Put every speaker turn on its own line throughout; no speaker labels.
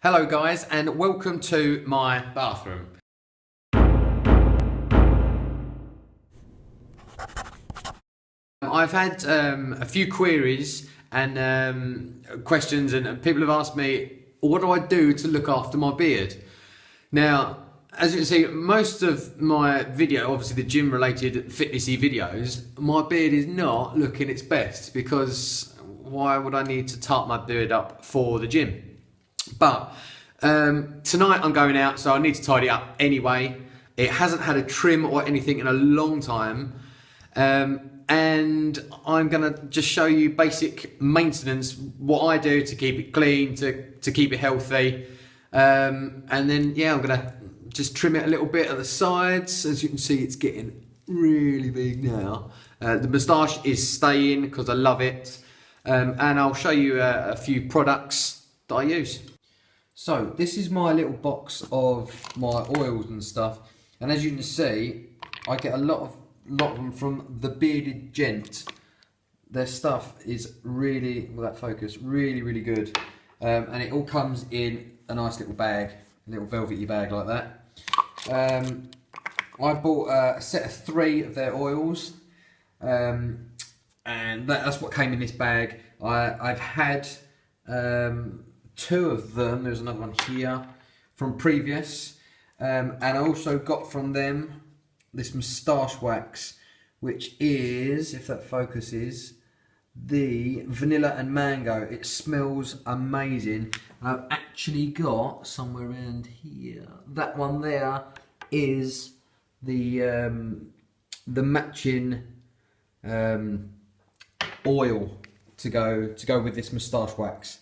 Hello guys, and welcome to my bathroom. I've had a few queries and questions, and people have asked me, what do I do to look after my beard? Now, as you can see, most of my video, obviously the gym related fitnessy videos, my beard is not looking its best because why would I need to tart my beard up for the gym? But tonight I'm going out, so I need to tidy up anyway. It hasn't had a trim or anything in a long time. And I'm gonna just show you basic maintenance, what I do to keep it clean, to keep it healthy. And then, yeah, I'm gonna just trim it a little bit at the sides. As you can see, it's getting really big now. The moustache is staying because I love it. And I'll show you a few products that I use. So this is my little box of my oils and stuff, and as you can see, I get a lot of them from the Bearded Gent. Their stuff is really, with that focus, really good, and it all comes in a nice little bag, a little velvety bag like that. I bought a set of 3 of their oils, and that's what came in this bag. I've had 2 of them, there's another one here, from previous, and I also got from them this moustache wax, which is, if that focuses, the vanilla and mango. It smells amazing. And I've actually got somewhere around here, that one there is the matching oil to go with this moustache wax.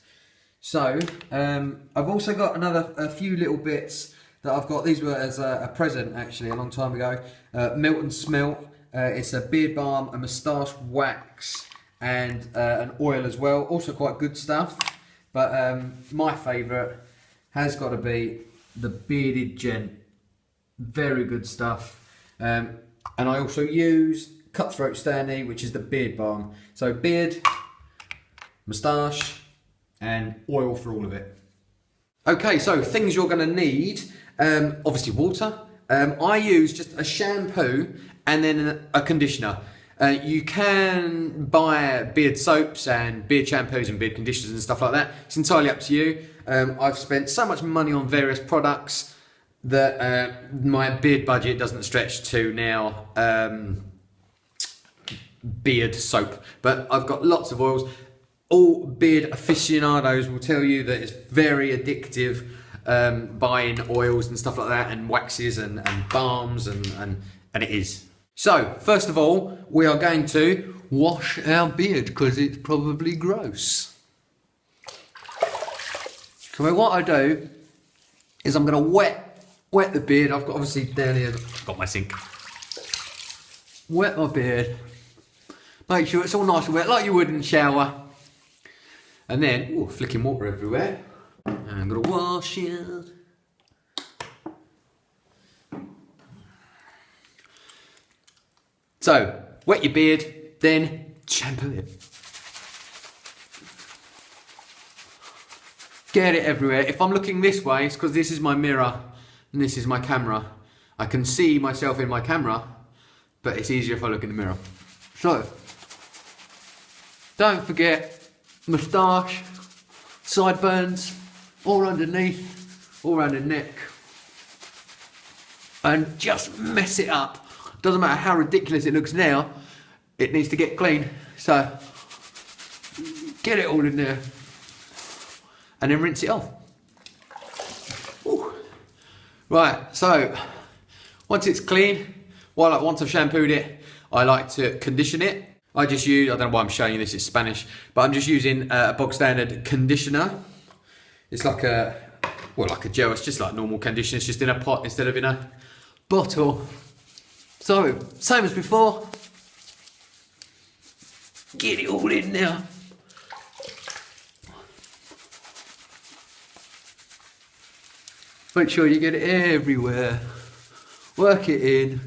So I've also got a few little bits that I've got. These were as a present actually a long time ago. Melt & Smelt. It's a beard balm, a moustache wax, and an oil as well. Also quite good stuff. But my favourite has got to be the Bearded Gent. Very good stuff. And I also use Cutthroat Stanley, which is the beard balm. So beard, moustache, and oil for all of it. Okay, so things you're going to need, obviously water. I use just a shampoo and then a conditioner. You can buy beard soaps and beard shampoos and beard conditioners and stuff like that. It's entirely up to you. I've spent so much money on various products that my beard budget doesn't stretch to now beard soap. But I've got lots of oils. All beard aficionados will tell you that it's very addictive buying oils and stuff like that, and waxes and balms, and it is. So first of all, we are going to wash our beard because it's probably gross. So what I do is I'm going to wet the beard. I've got obviously down here, I've got my sink. Wet my beard. Make sure it's all nice and wet, like you would in the shower. And then, ooh, flicking water everywhere. And I'm gonna wash it. So, wet your beard, then shampoo it. Get it everywhere. If I'm looking this way, it's because this is my mirror and this is my camera. I can see myself in my camera, but it's easier if I look in the mirror. So, don't forget, moustache, sideburns, all underneath, all around the neck, and just mess it up. Doesn't matter how ridiculous it looks now, it needs to get clean. So get it all in there and then rinse it off. Ooh. Right, so once it's clean, once I've shampooed it, I like to condition it. I just use, I don't know why I'm showing you this, it's Spanish, but I'm just using a bog standard conditioner. It's like a gel, it's just like normal conditioner, it's just in a pot instead of in a bottle. So, same as before. Get it all in now. Make sure you get it everywhere. Work it in.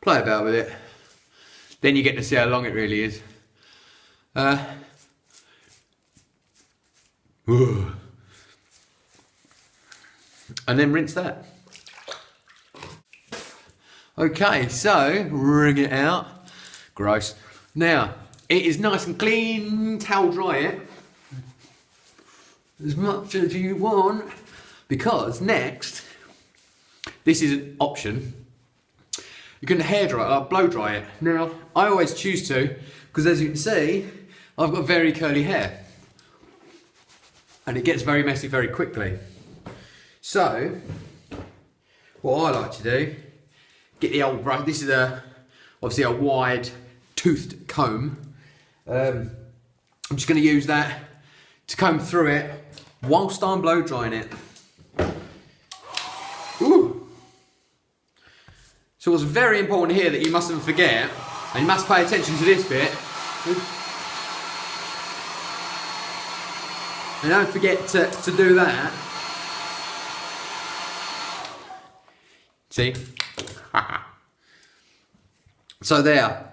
Play about with it. Then you get to see how long it really is. And then rinse that. Okay, so wring it out. Gross. Now, it is nice and clean. Towel dry it as much as you want, because next, this is an option. You can hair dry it, like blow dry it. Now, I always choose to, because as you can see, I've got very curly hair. And it gets very messy very quickly. So, what I like to do, get the old brush. This is obviously a wide toothed comb. I'm just going to use that to comb through it whilst I'm blow drying it. Ooh. So what's very important here that you mustn't forget, and you must pay attention to this bit, and don't forget to do that. See? So there.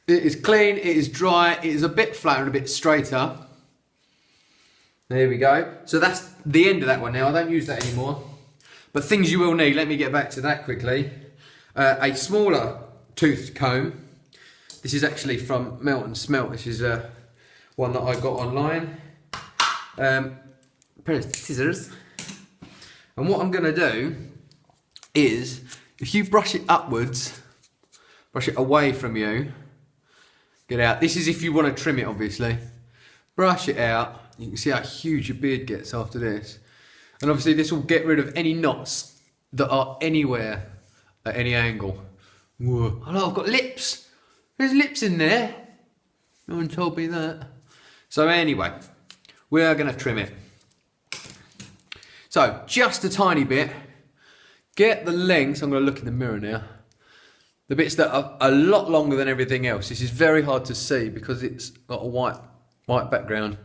It is clean, it is dry, it is a bit flatter and a bit straighter. There we go. So that's the end of that one now. I don't use that anymore. But things you will need, let me get back to that quickly. A smaller toothed comb. This is actually from Melt and Smelt. This is one that I got online. A pair of scissors. And what I'm going to do is, if you brush it upwards, brush it away from you, get out. This is if you want to trim it, obviously. Brush it out. You can see how huge your beard gets after this. And obviously this will get rid of any knots that are anywhere at any angle. Whoa. Oh no, I've got lips. There's lips in there. No one told me that. So anyway, we are going to trim it. So just a tiny bit. Get the lengths. I'm going to look in the mirror now. The bits that are a lot longer than everything else. This is very hard to see because it's got a white background.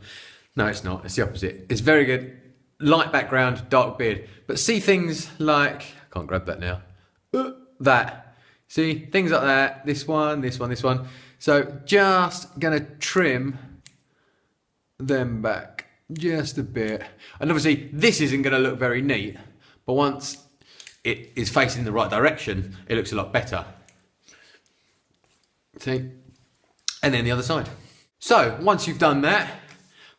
No, it's not. It's the opposite. It's very good. Light background, dark beard. But see things like, I can't grab that now. That. See, things like that. This one, this one, this one. So just going to trim them back just a bit. And obviously this isn't going to look very neat. But once it is facing the right direction, it looks a lot better. See? And then the other side. So once you've done that,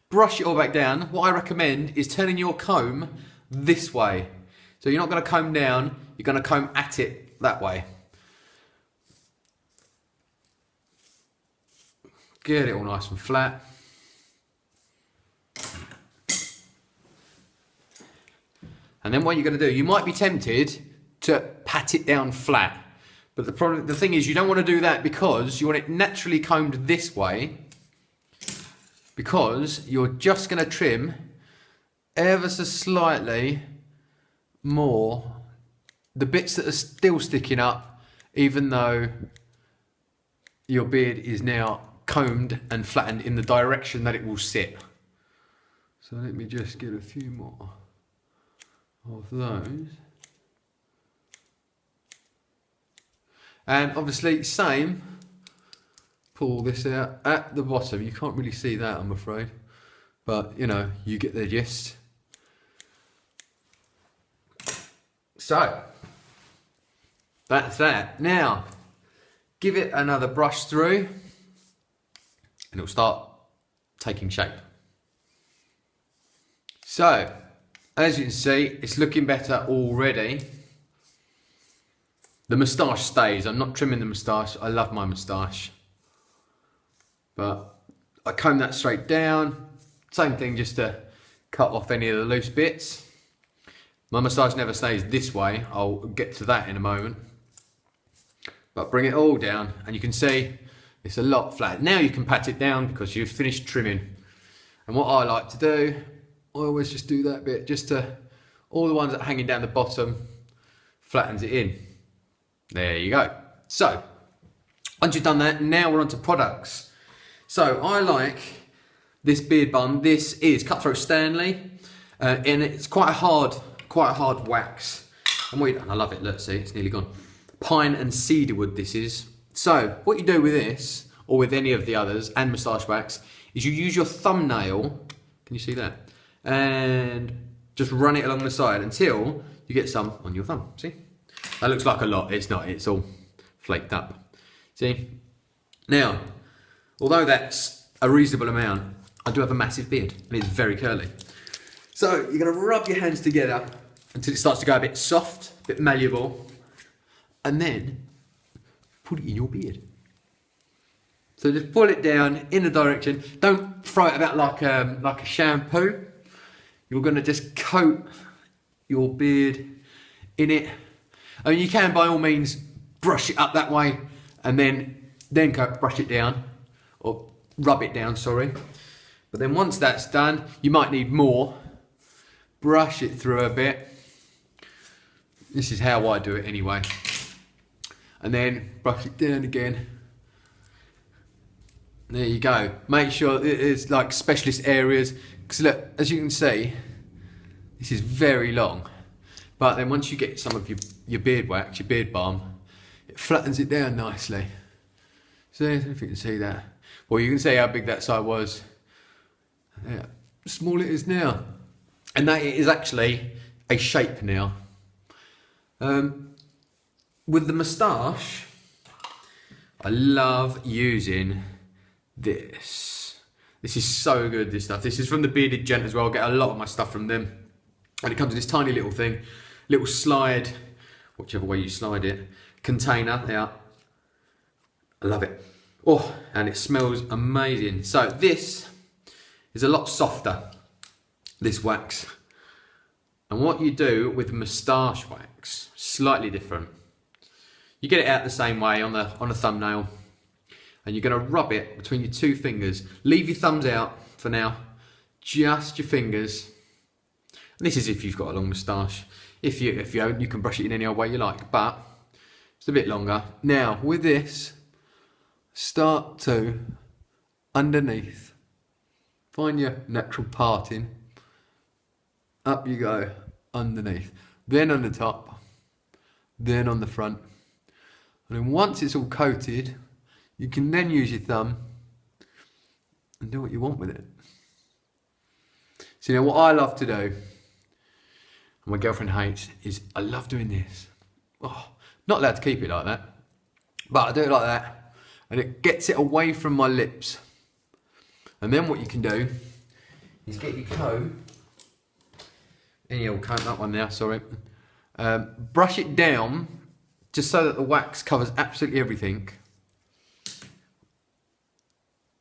brush it all back down. What I recommend is turning your comb this way. So you're not going to comb down, you're going to comb at it that way. Get it all nice and flat. And then what you're going to do, you might be tempted to pat it down flat. But the thing is, you don't want to do that because you want it naturally combed this way, because you're just going to trim ever so slightly more the bits that are still sticking up, even though your beard is now combed and flattened in the direction that it will sit. So let me just get a few more of those. And obviously same, pull this out at the bottom. You can't really see that, I'm afraid, but you know, you get the gist. So that's that. Now give it another brush through and it'll start taking shape. So as you can see, it's looking better already. The moustache stays. I'm not trimming the moustache. I love my moustache. But I comb that straight down. Same thing, just to cut off any of the loose bits. My moustache never stays this way. I'll get to that in a moment. But bring it all down and you can see it's a lot flat. Now you can pat it down because you've finished trimming. And what I like to do, I always just do that bit, just to, all the ones that are hanging down the bottom, flattens it in. There you go. So, once you've done that, now we're on to products. So, I like this beard balm. This is Cutthroat Stanley, and it's quite a hard wax. And I love it. Look, see, it's nearly gone. Pine and cedarwood. This is. So, what you do with this, or with any of the others, and moustache wax, is you use your thumbnail. Can you see that? and just run it along the side until you get some on your thumb. See? That looks like a lot. It's not. It's all flaked up. See? Now, although that's a reasonable amount, I do have a massive beard and it's very curly. So you're going to rub your hands together until it starts to go a bit soft, a bit malleable, and then put it in your beard. So just pull it down in a direction. Don't throw it about like a shampoo. You're going to just coat your beard in it. I mean, you can by all means brush it up that way and then brush it down, or rub it down, sorry. But then once that's done, you might need more. Brush it through a bit. This is how I do it anyway. And then brush it down again. There you go. Make sure it's like specialist areas, because look, as you can see, this is very long. But then once you get some of your beard wax, your beard balm, it flattens it down nicely. So if you can see that. Well, you can see how big that side was. Yeah, small it is now. And that is actually a shape now. With the moustache, I love using this. This is so good, this stuff. This is from the Bearded Gent as well. I get a lot of my stuff from them. And it comes in this tiny little thing, little slide, whichever way you slide it, container. There. I love it. Oh, and it smells amazing. So this is a lot softer, this wax. And what you do with moustache wax, slightly different. You get it out the same way on a thumbnail, and you're going to rub it between your two fingers. Leave your thumbs out for now, just your fingers. And this is if you've got a long moustache. If you haven't, you can brush it in any old way you like, but it's a bit longer. Now with this, start to underneath. Find your natural parting. Up you go, underneath. Then on the top, then on the front. And then once it's all coated, you can then use your thumb and do what you want with it. So, you know, what I love to do, and my girlfriend hates, is I love doing this. Oh, not allowed to keep it like that, but I do it like that, and it gets it away from my lips. And then what you can do is get your comb, any old comb, that one there, sorry, brush it down just so that the wax covers absolutely everything.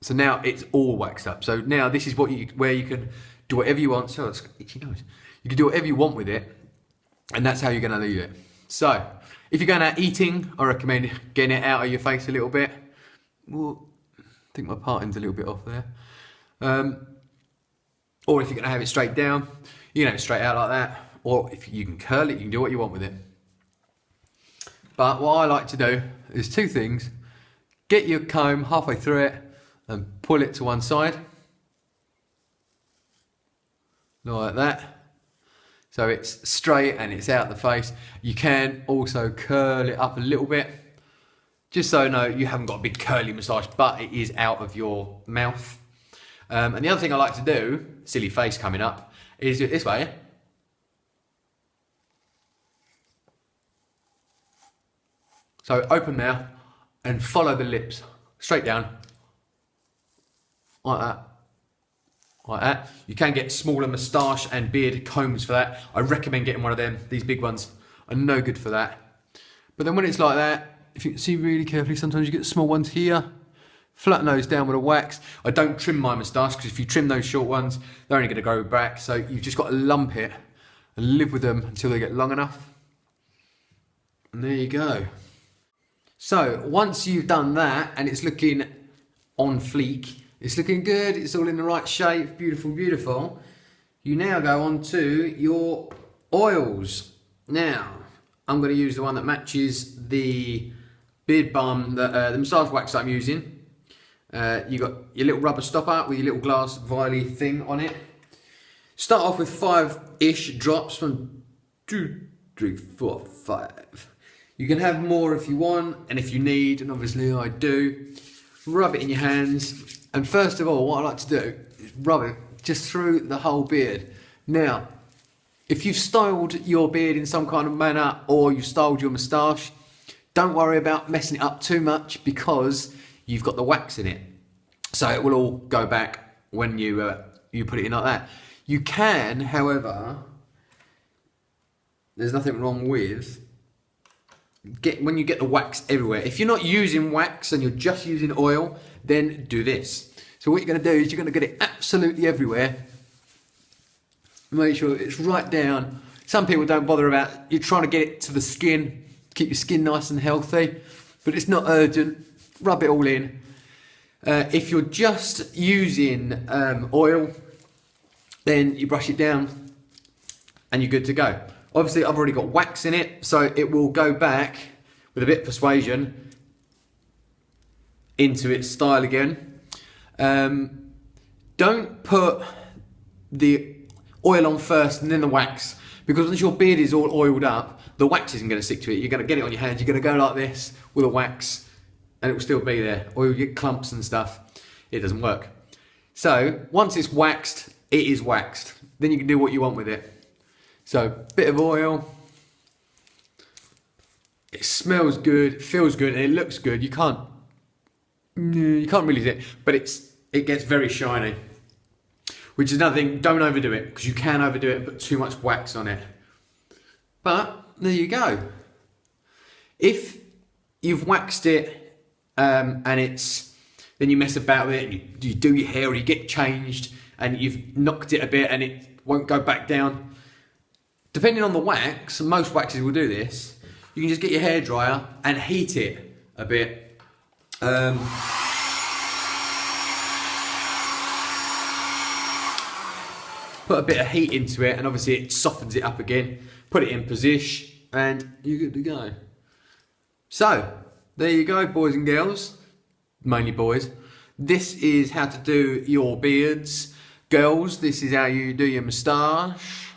So now it's all waxed up. So now this is where you can do whatever you want. So it's itchy nose. You can do whatever you want with it, and that's how you're going to leave it. So if you're going out eating, I recommend getting it out of your face a little bit. Well, I think my parting's a little bit off there. Or if you're going to have it straight down, you can have it straight out like that. Or if you can curl it, you can do what you want with it. But what I like to do is two things. Get your comb halfway through it and pull it to one side. Like that. So it's straight and it's out the face. You can also curl it up a little bit. Just so no, you haven't got a big curly moustache, but it is out of your mouth. And the other thing I like to do, silly face coming up, is do it this way. So open mouth and follow the lips straight down, like that, like that. You can get smaller moustache and beard combs for that. I recommend getting one of them. These big ones are no good for that. But then when it's like that, if you can see really carefully, sometimes you get small ones here. Flatten those down with a wax. I don't trim my moustache, because if you trim those short ones, they're only going to grow back. So you've just got to lump it and live with them until they get long enough. And there you go. So once you've done that and it's looking on fleek, it's looking good, it's all in the right shape, beautiful, beautiful, you now go on to your oils. Now, I'm going to use the one that matches the beard balm, the massage wax that I'm using. You got your little rubber stopper with your little glass vial thing on it. Start off with 5-ish drops, from 2, 3, 4, 5. You can have more if you want, and if you need, and obviously I do. Rub it in your hands, and first of all, what I like to do is rub it just through the whole beard. Now, if you've styled your beard in some kind of manner or you've styled your moustache, don't worry about messing it up too much because you've got the wax in it. So it will all go back when you put it in like that. You can, however, there's nothing wrong with when you get the wax everywhere. If you're not using wax and you're just using oil, then do this. So what you're going to do is you're going to get it absolutely everywhere. Make sure it's right down. Some people don't bother about, you're trying to get it to the skin, keep your skin nice and healthy, but it's not urgent. Rub it all in. If you're just using oil, then you brush it down and you're good to go. Obviously, I've already got wax in it, so it will go back with a bit of persuasion into its style again. Don't put the oil on first and then the wax, because once your beard is all oiled up, the wax isn't going to stick to it. You're going to get it on your hands, you're going to go like this with a wax, and it will still be there, or you'll get clumps and stuff. It doesn't work. So once it's waxed, it is waxed. Then you can do what you want with it. So bit of oil. It smells good, it feels good, and it looks good. You can't really do it, but it gets very shiny. Which is another thing, don't overdo it, because you can overdo it and put too much wax on it. But there you go. If you've waxed it and then you mess about with it, and you do your hair or you get changed and you've knocked it a bit and it won't go back down. Depending on the wax, most waxes will do this, you can just get your hairdryer and heat it a bit. Put a bit of heat into it and obviously it softens it up again. Put it in position and you're good to go. So, there you go, boys and girls. Mainly boys. This is how to do your beards. Girls, this is how you do your moustache.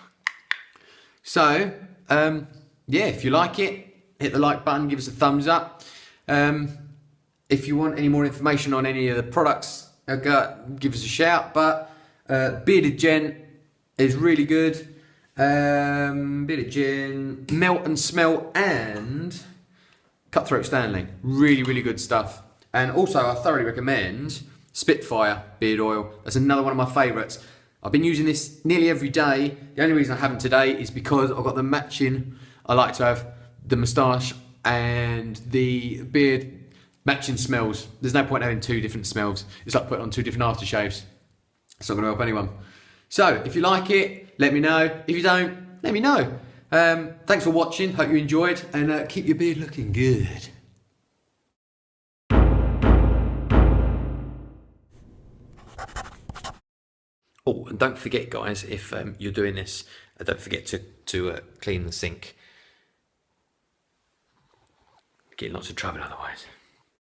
So, yeah, if you like it, hit the like button, give us a thumbs up. If you want any more information on any of the products, give us a shout. But Bearded Gent is really good. Bearded Gent, Melt and Smell, and Cutthroat Stanley. Really, really good stuff. And also, I thoroughly recommend Spitfire Beard Oil. That's another one of my favourites. I've been using this nearly every day. The only reason I haven't today is because I've got the matching. I like to have the moustache and the beard matching smells. There's no point having two different smells. It's like putting on two different aftershaves. It's not going to help anyone. So, if you like it, let me know. If you don't, let me know. Thanks for watching. Hope you enjoyed. And keep your beard looking good. Oh, and don't forget, guys, if you're doing this, don't forget to clean the sink. Get lots of trouble otherwise.